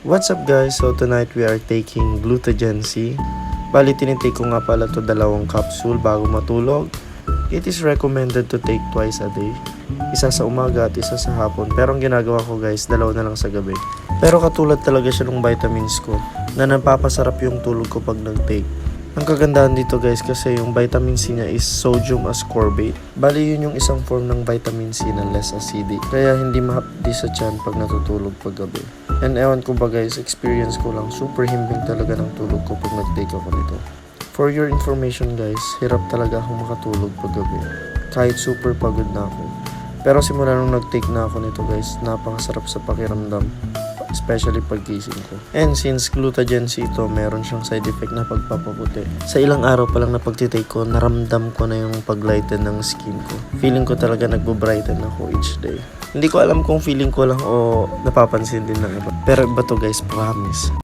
What's up guys? So tonight we are taking Glutagen C. Bali tinitake ko nga pala to 2 capsule bago matulog. It is recommended to take twice a day. Isa sa umaga at isa sa hapon. Pero ang ginagawa ko guys, 2 na lang sa gabi. Pero katulad talaga siya ng vitamins ko na napapasarap yung tulog ko pag nag-take. Ang kagandahan dito guys kasi yung vitamin C niya is sodium ascorbate. Bali yun yung isang form ng vitamin C na less acidic. Kaya hindi mahapdi sa tiyan pag natutulog pag gabi. And ewan ko ba guys, experience ko lang, super himbing talaga ng tulog ko pag nag-take ako nito. For your information guys, hirap talaga akong makatulog pag gabi. Kahit super pagod na ako. Pero simula nung nag-take na ako nito guys, napakasarap sa pakiramdam. Especially paggising ko. And since Glutagen C ito, meron siyang side effect na pagpapaputi. Sa ilang araw pa lang na pagtitake ko, naramdam ko na yung paglighten ng skin ko. Feeling ko talaga nagbo-brighten ako each day. Hindi ko alam kung feeling ko lang o napapansin din ng iba. Pero iba to guys, promise.